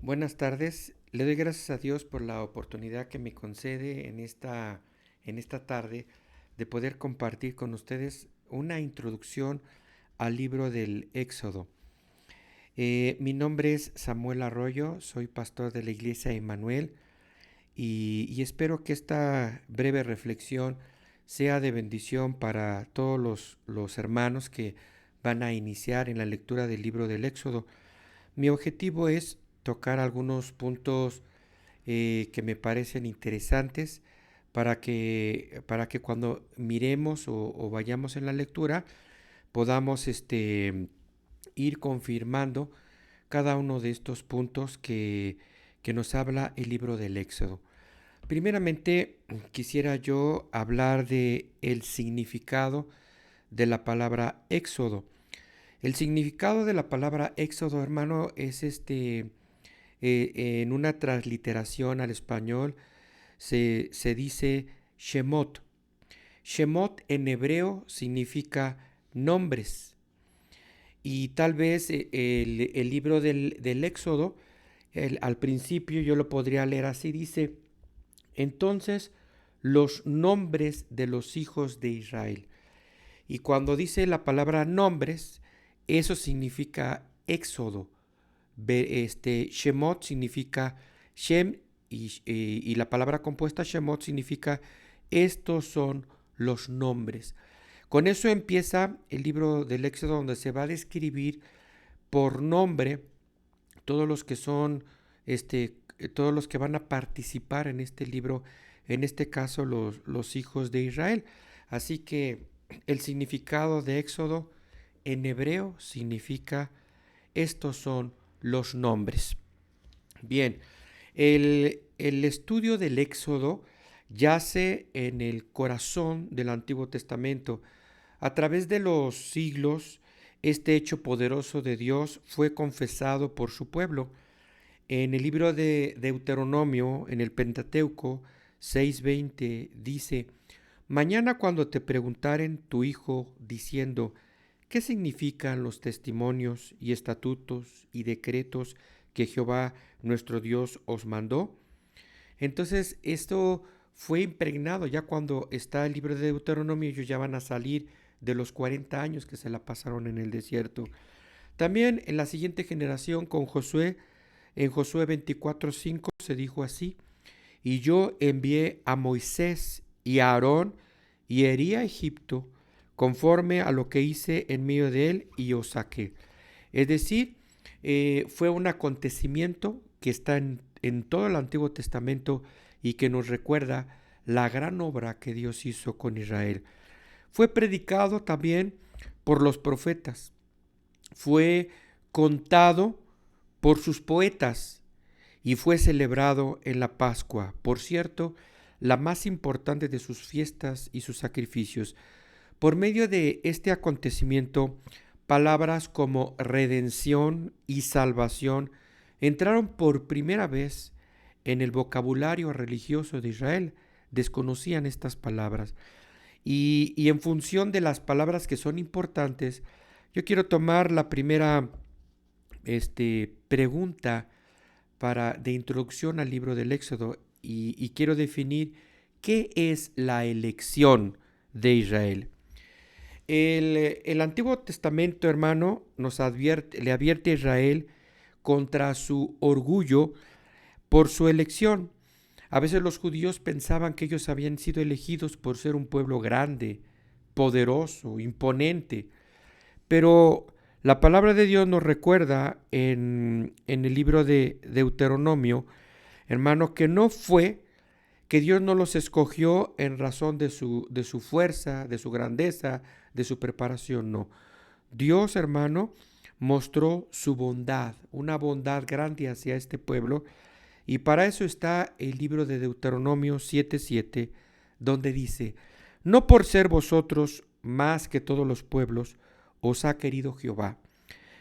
Buenas tardes. Le doy gracias a Dios por la oportunidad que me concede en esta tarde de poder compartir con ustedes una introducción al libro del Éxodo. Mi nombre es Samuel Arroyo, soy pastor de la iglesia Emmanuel y espero que esta breve reflexión sea de bendición para todos los hermanos que van a iniciar en la lectura del libro del Éxodo. Mi objetivo es tocar algunos puntos que me parecen interesantes para que cuando miremos o vayamos en la lectura podamos ir confirmando cada uno de estos puntos que nos habla el libro del Éxodo. Primeramente, quisiera yo hablar de el significado de la palabra Éxodo. El significado de la palabra Éxodo, hermano, es en una transliteración al español se dice Shemot. Shemot en hebreo significa nombres. Y tal vez el libro del Éxodo, al principio yo lo podría leer así, dice, entonces los nombres de los hijos de Israel. Y cuando dice la palabra nombres, eso significa éxodo. Shemot significa Shem y la palabra compuesta Shemot significa estos son los nombres. Con eso empieza el libro del Éxodo donde se va a describir por nombre todos los que son, todos los que van a participar en este libro, en este caso los hijos de Israel. Así que el significado de Éxodo en hebreo significa estos son los nombres. Bien, el estudio del Éxodo yace en el corazón del Antiguo Testamento. A través de los siglos, este hecho poderoso de Dios fue confesado por su pueblo. En el libro de Deuteronomio, en el Pentateuco 6:20, dice, mañana cuando te preguntaren tu hijo diciendo, ¿qué significan los testimonios y estatutos y decretos que Jehová nuestro Dios os mandó? Entonces esto fue impregnado ya cuando está el libro de Deuteronomio, ellos ya van a salir de los 40 años que se la pasaron en el desierto. También en la siguiente generación con Josué, en Josué 24:5 se dijo así, y yo envié a Moisés y a Aarón y herí a Egipto conforme a lo que hice en medio de él y os saqué. Es decir, fue un acontecimiento que está en todo el Antiguo Testamento y que nos recuerda la gran obra que Dios hizo con Israel. Fue predicado también por los profetas, fue contado por sus poetas y fue celebrado en la Pascua, por cierto, la más importante de sus fiestas y sus sacrificios. Por medio de este acontecimiento, palabras como redención y salvación entraron por primera vez en el vocabulario religioso de Israel. Desconocían estas palabras. Y en función de las palabras que son importantes, yo quiero tomar la primera pregunta de introducción al libro del Éxodo y quiero definir qué es la elección de Israel. El Antiguo Testamento, hermano, le advierte a Israel contra su orgullo por su elección. A veces los judíos pensaban que ellos habían sido elegidos por ser un pueblo grande, poderoso, imponente, pero la palabra de Dios nos recuerda en el libro de Deuteronomio, hermano, que no fue que Dios no los escogió en razón de su fuerza, de su grandeza, de su preparación, no. Dios, hermano, mostró su bondad, una bondad grande hacia este pueblo, y para eso está el libro de Deuteronomio 7:7, donde dice, no por ser vosotros más que todos los pueblos, os ha querido Jehová,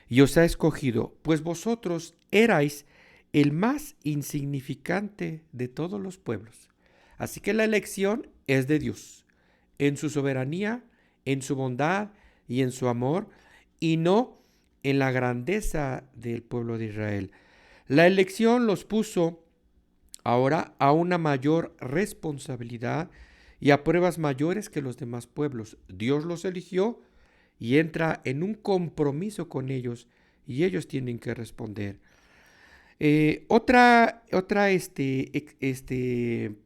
y os ha escogido, pues vosotros erais el más insignificante de todos los pueblos. Así que la elección es de Dios, en su soberanía, en su bondad y en su amor, y no en la grandeza del pueblo de Israel. La elección los puso ahora a una mayor responsabilidad y a pruebas mayores que los demás pueblos. Dios los eligió y entra en un compromiso con ellos y ellos tienen que responder. Otra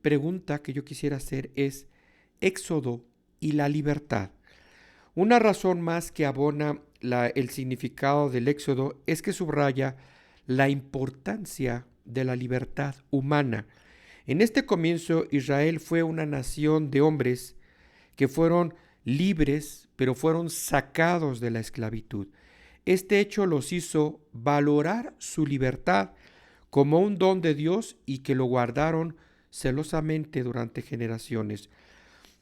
pregunta que yo quisiera hacer es Éxodo y la libertad. Una razón más que abona el significado del Éxodo es que subraya la importancia de la libertad humana. En este comienzo, Israel fue una nación de hombres que fueron libres, pero fueron sacados de la esclavitud. Este hecho los hizo valorar su libertad como un don de Dios y que lo guardaron celosamente durante generaciones.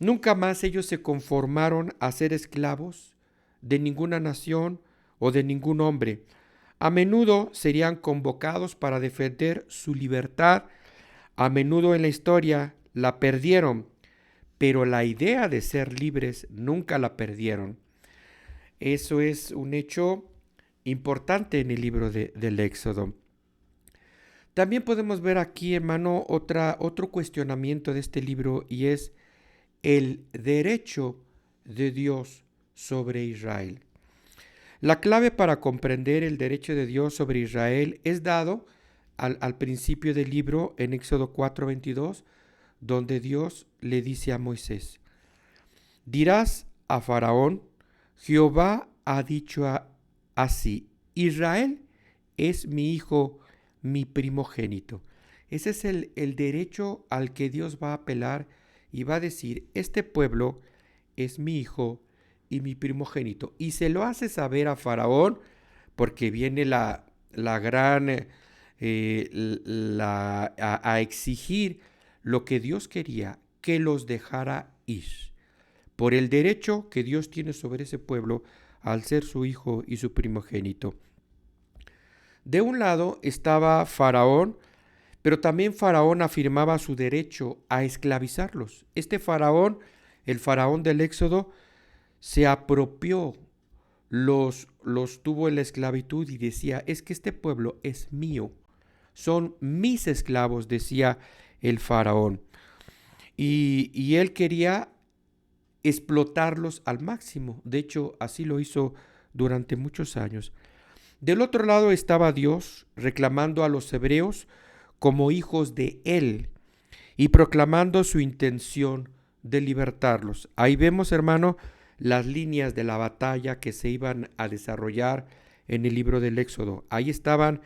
Nunca más ellos se conformaron a ser esclavos de ninguna nación o de ningún hombre. A menudo serían convocados para defender su libertad. A menudo en la historia la perdieron, pero la idea de ser libres nunca la perdieron. Eso es un hecho importante en el libro del Éxodo. También podemos ver aquí, hermano, otro cuestionamiento de este libro y es el derecho de Dios sobre Israel. La clave para comprender el derecho de Dios sobre Israel es dado al principio del libro en Éxodo 4:22, donde Dios le dice a Moisés: dirás a Faraón, Jehová ha dicho así, Israel es mi hijo, mi primogénito. Ese es el derecho al que Dios va a apelar y va a decir, este pueblo es mi hijo y mi primogénito. Y se lo hace saber a Faraón porque viene la gran, a exigir lo que Dios quería, que los dejara ir, por el derecho que Dios tiene sobre ese pueblo al ser su hijo y su primogénito. De un lado estaba Faraón, pero también Faraón afirmaba su derecho a esclavizarlos. Este Faraón, el Faraón del Éxodo, se apropió, los tuvo en la esclavitud y decía, es que este pueblo es mío, son mis esclavos, decía el Faraón. Y él quería explotarlos al máximo. De hecho, así lo hizo durante muchos años. Del otro lado estaba Dios reclamando a los hebreos como hijos de él y proclamando su intención de libertarlos. Ahí vemos, hermano, las líneas de la batalla que se iban a desarrollar en el libro del Éxodo. Ahí estaban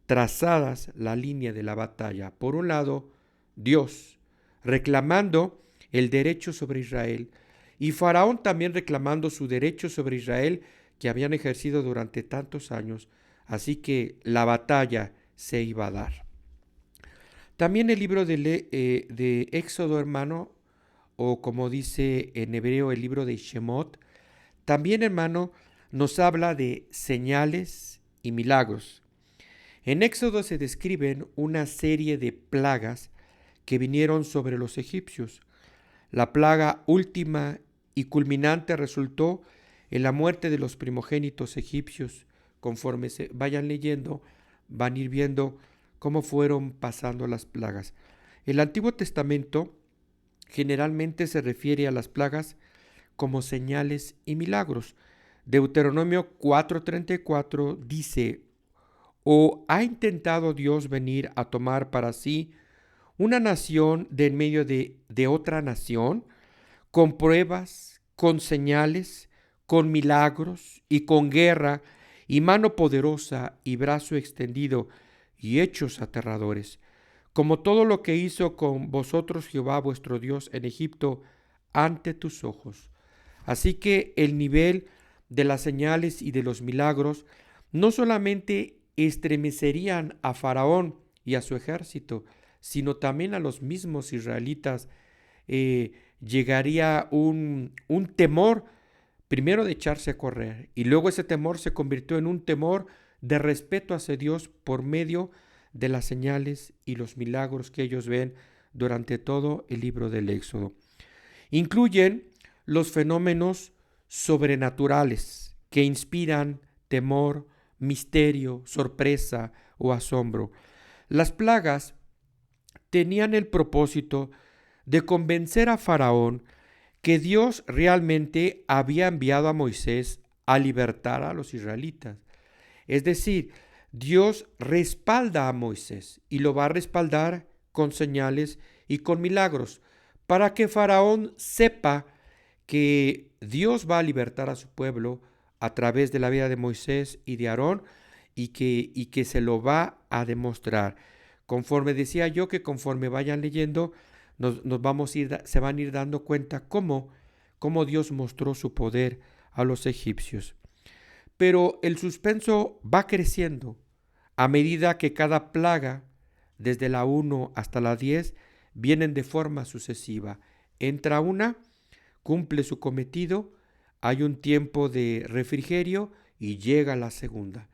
trazadas la línea de la batalla. Por un lado, Dios reclamando el derecho sobre Israel y Faraón también reclamando su derecho sobre Israel que habían ejercido durante tantos años. Así que la batalla se iba a dar. También el libro de Éxodo, hermano, o como dice en hebreo el libro de Shemot, también, hermano, nos habla de señales y milagros. En Éxodo se describen una serie de plagas que vinieron sobre los egipcios. La plaga última y culminante resultó en la muerte de los primogénitos egipcios. Conforme se vayan leyendo, van a ir viendo cómo fueron pasando las plagas. El Antiguo Testamento generalmente se refiere a las plagas como señales y milagros. Deuteronomio 4:34 dice, ¿o ha intentado Dios venir a tomar para sí una nación de en medio de otra nación, con pruebas, con señales, con milagros y con guerra y mano poderosa y brazo extendido y hechos aterradores, como todo lo que hizo con vosotros Jehová vuestro Dios en Egipto ante tus ojos? Así que el nivel de las señales y de los milagros no solamente estremecerían a Faraón y a su ejército, sino también a los mismos israelitas. Llegaría un temor, primero de echarse a correr, y luego ese temor se convirtió en un temor de respeto hacia Dios por medio de las señales y los milagros que ellos ven durante todo el libro del Éxodo. Incluyen los fenómenos sobrenaturales que inspiran temor, misterio, sorpresa o asombro. Las plagas tenían el propósito de convencer a Faraón que Dios realmente había enviado a Moisés a libertar a los israelitas. Es decir, Dios respalda a Moisés y lo va a respaldar con señales y con milagros para que Faraón sepa que Dios va a libertar a su pueblo a través de la vida de Moisés y de Aarón y que se lo va a demostrar. Conforme decía yo, que conforme vayan leyendo, nos vamos a ir, se van a ir dando cuenta cómo Dios mostró su poder a los egipcios. Pero el suspenso va creciendo a medida que cada plaga, desde la 1 hasta la 10, vienen de forma sucesiva. Entra una, cumple su cometido, hay un tiempo de refrigerio y llega la segunda.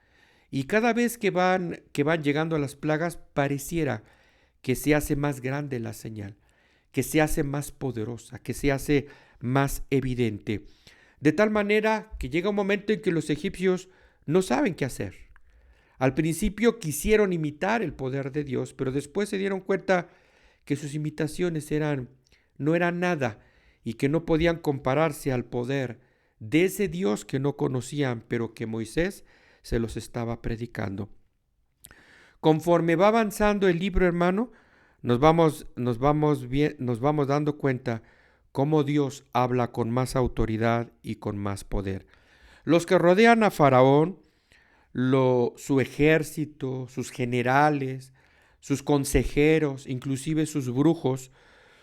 Y cada vez que van llegando a las plagas, pareciera que se hace más grande la señal, que se hace más poderosa, que se hace más evidente. De tal manera que llega un momento en que los egipcios no saben qué hacer. Al principio quisieron imitar el poder de Dios, pero después se dieron cuenta que sus imitaciones no eran nada y que no podían compararse al poder de ese Dios que no conocían, pero que Moisés se los estaba predicando. Conforme va avanzando el libro, hermano, nos vamos dando cuenta cómo Dios habla con más autoridad y con más poder. Los que rodean a Faraón, su ejército, sus generales, sus consejeros, inclusive sus brujos,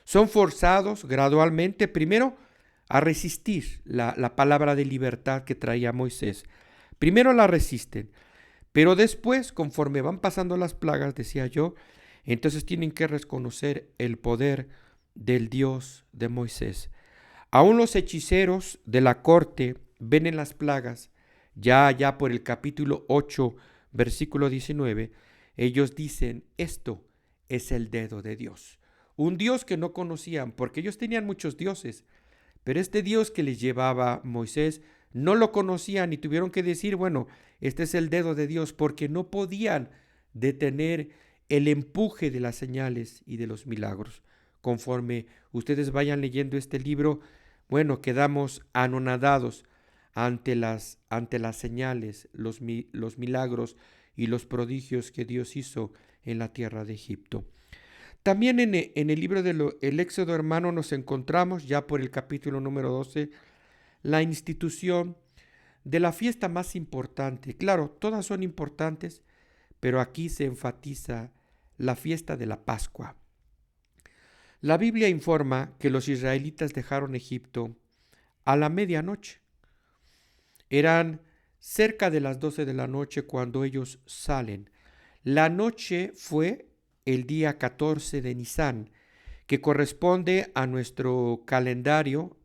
son forzados gradualmente, primero, a resistir la palabra de libertad que traía Moisés. Primero la resisten, pero después, conforme van pasando las plagas, decía yo, entonces tienen que reconocer el poder del Dios de Moisés. Aún los hechiceros de la corte ven en las plagas, ya por el capítulo 8, versículo 19, ellos dicen, esto es el dedo de Dios. Un Dios que no conocían, porque ellos tenían muchos dioses, pero este Dios que les llevaba Moisés no lo conocían y tuvieron que decir, bueno, este es el dedo de Dios, porque no podían detener el empuje de las señales y de los milagros. Conforme ustedes vayan leyendo este libro, bueno, quedamos anonadados ante las señales, los milagros y los prodigios que Dios hizo en la tierra de Egipto. También en el libro del Éxodo, hermano, nos encontramos ya por el capítulo número 12, la institución de la fiesta más importante. Claro, todas son importantes, pero aquí se enfatiza la fiesta de la Pascua. La Biblia informa que los israelitas dejaron Egipto a la medianoche. Eran cerca de las 12 de la noche cuando ellos salen. La noche fue el día 14 de Nisán, que corresponde a nuestro calendario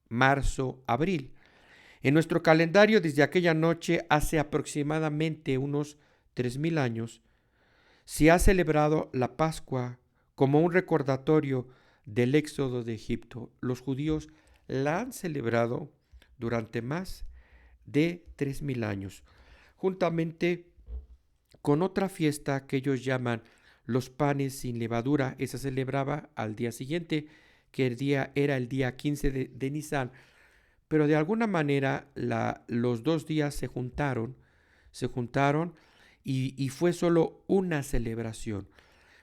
marzo-abril. En nuestro calendario, desde aquella noche, hace aproximadamente unos 3000 años, se ha celebrado la Pascua como un recordatorio del éxodo de Egipto. Los judíos la han celebrado durante más de 3000 años, juntamente con otra fiesta que ellos llaman los panes sin levadura. Esa se celebraba al día siguiente, que era el día 15 de Nisán, pero de alguna manera los 2 días se juntaron y fue solo una celebración.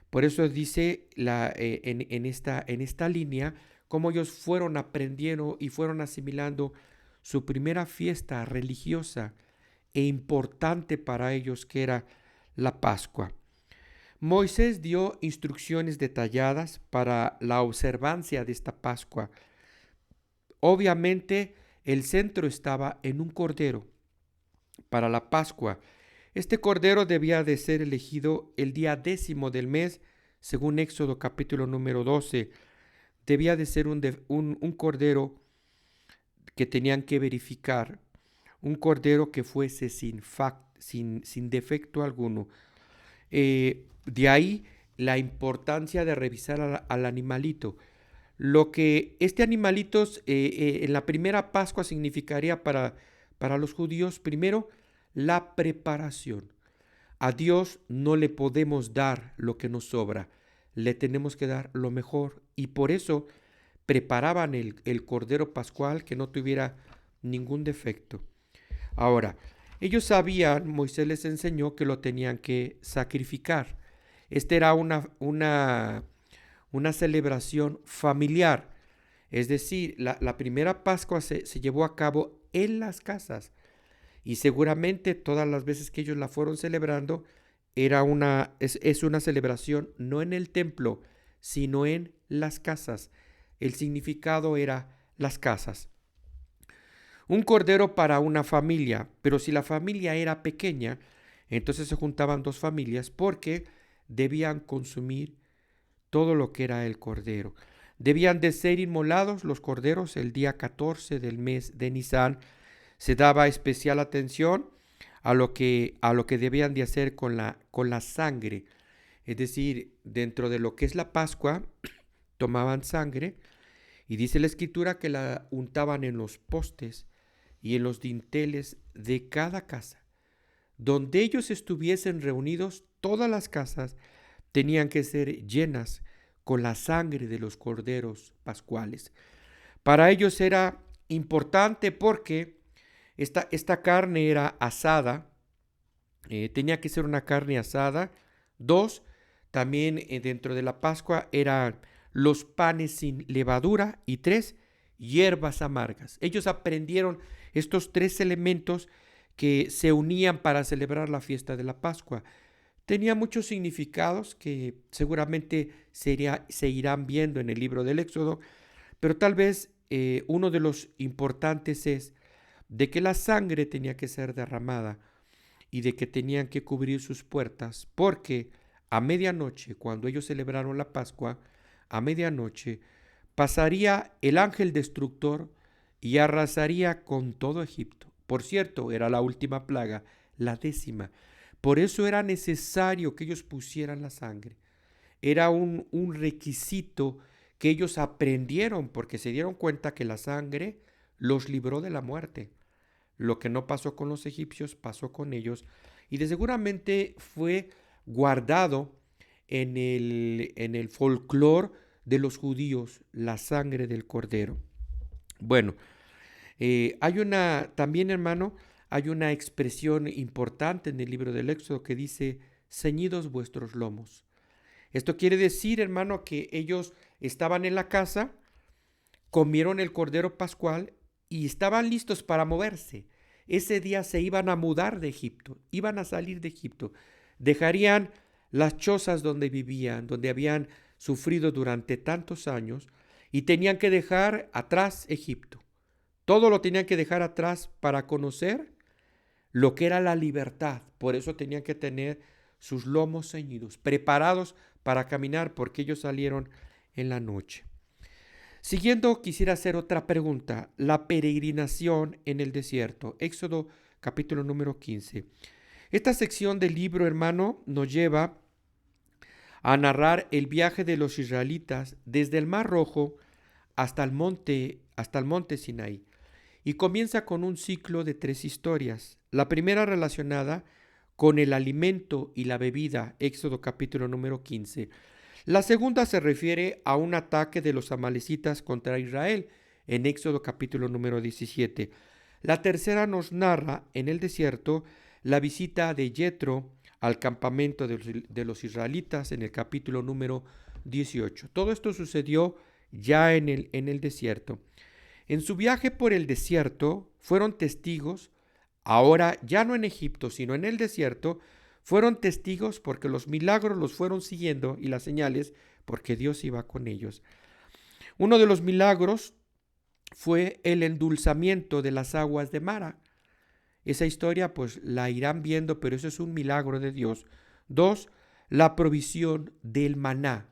Por eso dice en esta línea cómo ellos fueron aprendiendo y fueron asimilando su primera fiesta religiosa e importante para ellos, que era la Pascua. Moisés dio instrucciones detalladas para la observancia de esta Pascua. Obviamente, el centro estaba en un cordero para la Pascua. Este cordero debía de ser elegido el día 10 del mes, según Éxodo capítulo número 12. Debía de ser un cordero que tenían que verificar, un cordero que fuese sin defecto alguno. De ahí la importancia de revisar al animalito. Lo que este animalito en la primera Pascua significaría para los judíos, primero, la preparación. A Dios no le podemos dar lo que nos sobra, le tenemos que dar lo mejor. Y por eso preparaban el cordero pascual que no tuviera ningún defecto. Ahora, ellos sabían, Moisés les enseñó que lo tenían que sacrificar. Esta era una celebración familiar. Es decir, la primera Pascua se llevó a cabo en las casas. Y seguramente todas las veces que ellos la fueron celebrando, es una celebración no en el templo, sino en las casas. El significado era las casas. Un cordero para una familia, pero si la familia era pequeña, entonces se juntaban dos familias porque debían consumir todo lo que era el cordero. Debían de ser inmolados los corderos el día 14 del mes de Nisan. Se daba especial atención a lo que debían de hacer con la sangre. Es decir, dentro de lo que es la Pascua, tomaban sangre y dice la escritura que la untaban en los postes y en los dinteles de cada casa. Donde ellos estuviesen reunidos, todas las casas tenían que ser llenas con la sangre de los corderos pascuales. Para ellos era importante porque esta carne era asada, tenía que ser una carne asada. Dos, también dentro de la Pascua eran los panes sin levadura. Y tres, hierbas amargas. Ellos aprendieron estos tres elementos que se unían para celebrar la fiesta de la Pascua. Tenía muchos significados que seguramente se irán viendo en el libro del Éxodo, pero tal vez uno de los importantes es de que la sangre tenía que ser derramada y de que tenían que cubrir sus puertas, porque a medianoche, cuando ellos celebraron la Pascua, a medianoche pasaría el ángel destructor y arrasaría con todo Egipto. Por cierto, era la última plaga, la 10ª. Por eso era necesario que ellos pusieran la sangre. Era un requisito que ellos aprendieron porque se dieron cuenta que la sangre los libró de la muerte. Lo que no pasó con los egipcios pasó con ellos y de seguramente fue guardado en el folclore de los judíos, la sangre del cordero. Bueno, también hermano, hay una expresión importante en el libro del Éxodo que dice, ceñidos vuestros lomos. Esto quiere decir, hermano, que ellos estaban en la casa, comieron el cordero pascual y estaban listos para moverse. Ese día se iban a mudar de Egipto, iban a salir de Egipto. Dejarían las chozas donde vivían, donde habían sufrido durante tantos años, y tenían que dejar atrás Egipto. Todo lo tenían que dejar atrás para conocer lo que era la libertad. Por eso tenían que tener sus lomos ceñidos, preparados para caminar, porque ellos salieron en la noche. Siguiendo, quisiera hacer otra pregunta. La peregrinación en el desierto. Éxodo capítulo número 15. Esta sección del libro, hermano, nos lleva a narrar el viaje de los israelitas desde el Mar Rojo hasta el monte Sinaí. Y comienza con un ciclo de 3 historias. La primera relacionada con el alimento y la bebida, Éxodo capítulo número 15. La segunda se refiere a un ataque de los amalecitas contra Israel, en Éxodo capítulo número 17. La tercera nos narra en el desierto la visita de Jetro al campamento de los israelitas en el capítulo número 18. Todo esto sucedió ya en el desierto. En su viaje por el desierto fueron testigos, ahora ya no en Egipto, sino en el desierto, fueron testigos porque los milagros los fueron siguiendo y las señales porque Dios iba con ellos. Uno de los milagros fue el endulzamiento de las aguas de Mara. Esa historia pues la irán viendo, pero eso es un milagro de Dios. 2, la provisión del maná.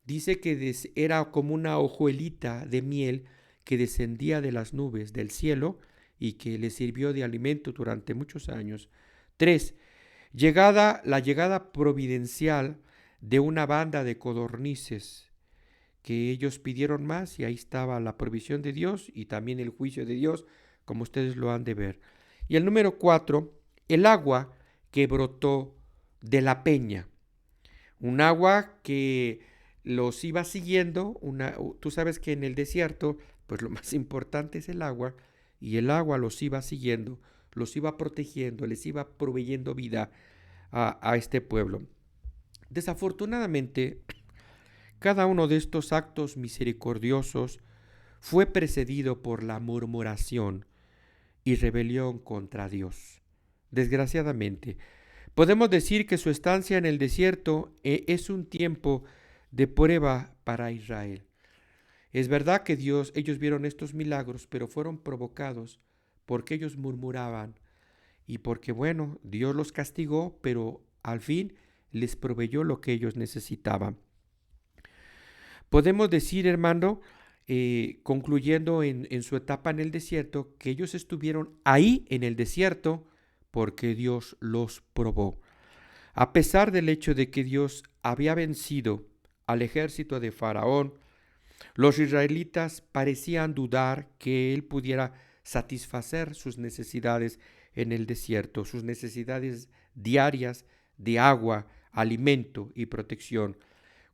Dice que era como una hojuelita de miel que descendía de las nubes del cielo y que le sirvió de alimento durante muchos años. 3, la llegada providencial de una banda de codornices que ellos pidieron más y ahí estaba la provisión de Dios y también el juicio de Dios, como ustedes lo han de ver. Y el número 4, el agua que brotó de la peña, un agua que los iba siguiendo. Tú sabes que en el desierto, pues lo más importante es el agua, y el agua los iba siguiendo, los iba protegiendo, les iba proveyendo vida a este pueblo. Desafortunadamente, cada uno de estos actos misericordiosos fue precedido por la murmuración y rebelión contra Dios. Desgraciadamente, podemos decir que su estancia en el desierto es un tiempo de prueba para Israel. Es verdad que ellos vieron estos milagros, pero fueron provocados porque ellos murmuraban y porque, bueno, Dios los castigó, pero al fin les proveyó lo que ellos necesitaban. Podemos decir, hermano, concluyendo en su etapa en el desierto, que ellos estuvieron ahí en el desierto porque Dios los probó. A pesar del hecho de que Dios había vencido al ejército de Faraón, los israelitas parecían dudar que él pudiera satisfacer sus necesidades en el desierto, sus necesidades diarias de agua, alimento y protección.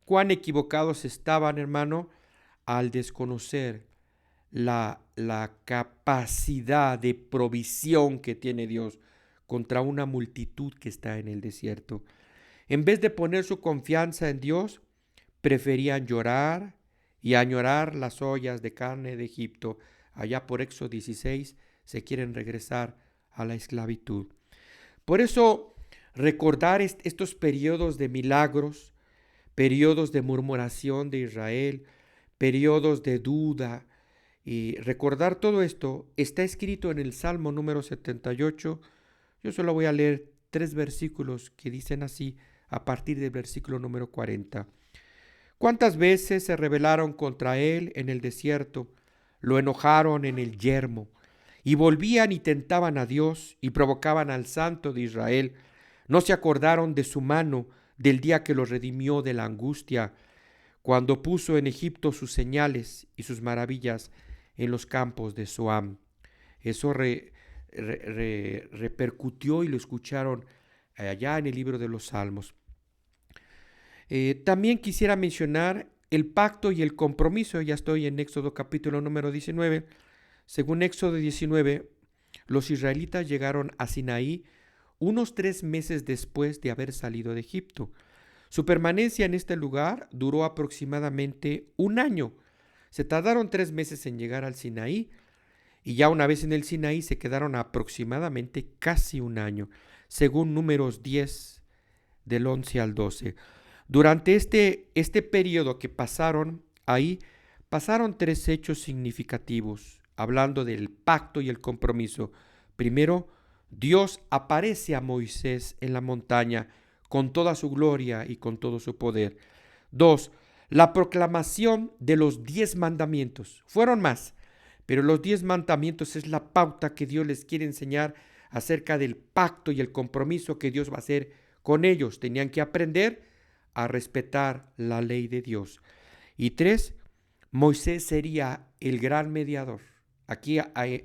Cuán equivocados estaban, hermano, al desconocer la capacidad de provisión que tiene Dios contra una multitud que está en el desierto. En vez de poner su confianza en Dios, preferían llorar y añorar las ollas de carne de Egipto. Allá por Éxodo 16 se quieren regresar a la esclavitud. Por eso, recordar estos periodos de milagros, periodos de murmuración de Israel, periodos de duda, y recordar todo esto está escrito en el Salmo número 78. Yo solo voy a leer 3 versículos que dicen así a partir del versículo número 40. ¿Cuántas veces se rebelaron contra él en el desierto? Lo enojaron en el yermo, y volvían y tentaban a Dios y provocaban al Santo de Israel. No se acordaron de su mano, del día que los redimió de la angustia, cuando puso en Egipto sus señales y sus maravillas en los campos de Zoán. Eso repercutió y lo escucharon allá en el libro de los Salmos. También quisiera mencionar el pacto y el compromiso. Ya estoy en Éxodo capítulo número 19. Según Éxodo 19, los israelitas llegaron a Sinaí unos 3 meses después de haber salido de Egipto. Su permanencia en este lugar duró aproximadamente 1 año. Se tardaron 3 meses en llegar al Sinaí, y ya una vez en el Sinaí se quedaron aproximadamente casi 1 año, según Números 10 del 11 al 12. Durante este periodo que pasaron ahí, pasaron 3 hechos significativos, hablando del pacto y el compromiso. Primero, Dios aparece a Moisés en la montaña con toda su gloria y con todo su poder. 2, la proclamación de los 10 mandamientos. Fueron más, pero los 10 mandamientos es la pauta que Dios les quiere enseñar acerca del pacto y el compromiso que Dios va a hacer con ellos. Tenían que aprender a respetar la ley de Dios. Y 3, Moisés sería el gran mediador. Aquí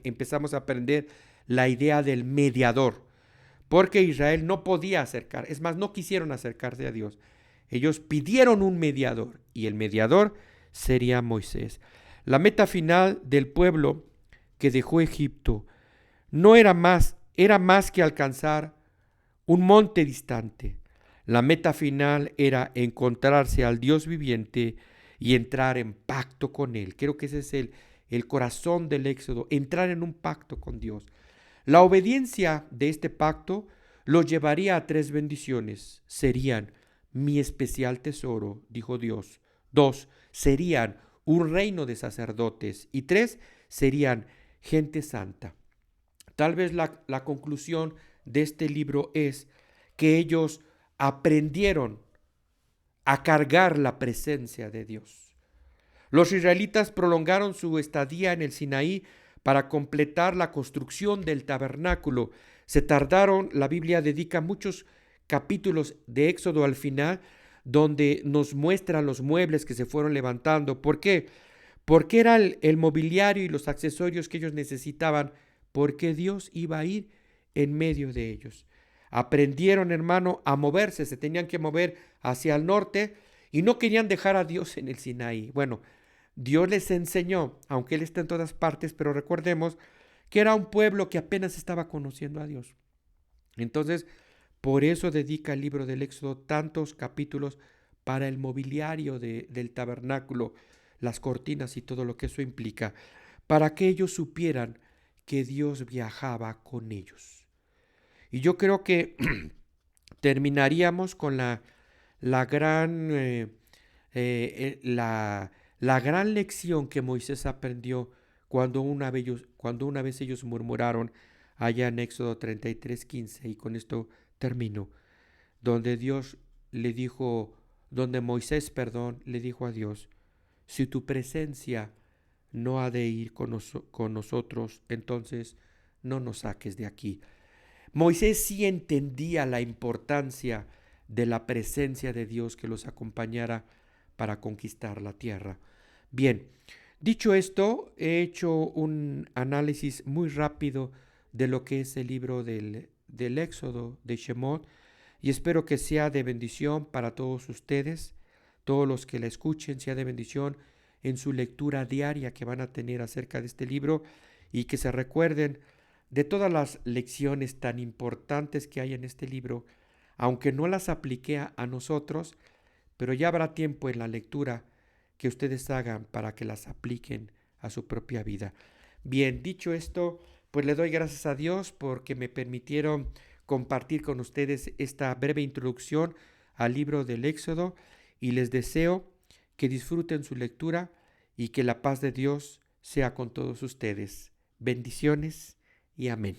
empezamos a aprender la idea del mediador, porque Israel no podía acercar, es más, no quisieron acercarse a Dios. Ellos pidieron un mediador, y el mediador sería Moisés. La meta final del pueblo que dejó Egipto no era más que alcanzar un monte distante. La meta final era encontrarse al Dios viviente y entrar en pacto con Él. Creo que ese es el corazón del Éxodo, entrar en un pacto con Dios. La obediencia de este pacto los llevaría a 3 bendiciones. Serían mi especial tesoro, dijo Dios. 2, serían un reino de sacerdotes. Y 3, serían gente santa. Tal vez la conclusión de este libro es que ellos aprendieron a cargar la presencia de Dios. Los israelitas prolongaron su estadía en el Sinaí para completar la construcción del tabernáculo. Se tardaron, la Biblia dedica muchos capítulos de Éxodo al final, donde nos muestra los muebles que se fueron levantando. ¿Por qué? Porque era el mobiliario y los accesorios que ellos necesitaban, porque Dios iba a ir en medio de ellos. aprendieron, hermano, a moverse, se tenían que mover hacia el norte y no querían dejar a Dios en el Sinaí. Bueno, Dios les enseñó, aunque Él está en todas partes, pero recordemos que era un pueblo que apenas estaba conociendo a Dios. Entonces, por eso dedica el libro del Éxodo tantos capítulos para el mobiliario del tabernáculo, las cortinas y todo lo que eso implica, para que ellos supieran que Dios viajaba con ellos. Y yo creo que terminaríamos con la gran, la gran lección que Moisés aprendió cuando una vez ellos murmuraron allá en Éxodo 33:15, y con esto termino, donde Dios le dijo, donde Moisés, perdón, le dijo a Dios: si tu presencia no ha de ir con nosotros, entonces no nos saques de aquí. Moisés sí entendía la importancia de la presencia de Dios que los acompañara para conquistar la tierra. Bien, dicho esto, he hecho un análisis muy rápido de lo que es el libro del Éxodo, de Shemot, y espero que sea de bendición para todos ustedes, todos los que la escuchen, sea de bendición en su lectura diaria que van a tener acerca de este libro, y que se recuerden de todas las lecciones tan importantes que hay en este libro, aunque no las apliqué a nosotros, pero ya habrá tiempo en la lectura que ustedes hagan para que las apliquen a su propia vida. Bien, dicho esto, pues le doy gracias a Dios porque me permitieron compartir con ustedes esta breve introducción al libro del Éxodo, y les deseo que disfruten su lectura y que la paz de Dios sea con todos ustedes. Bendiciones y amén.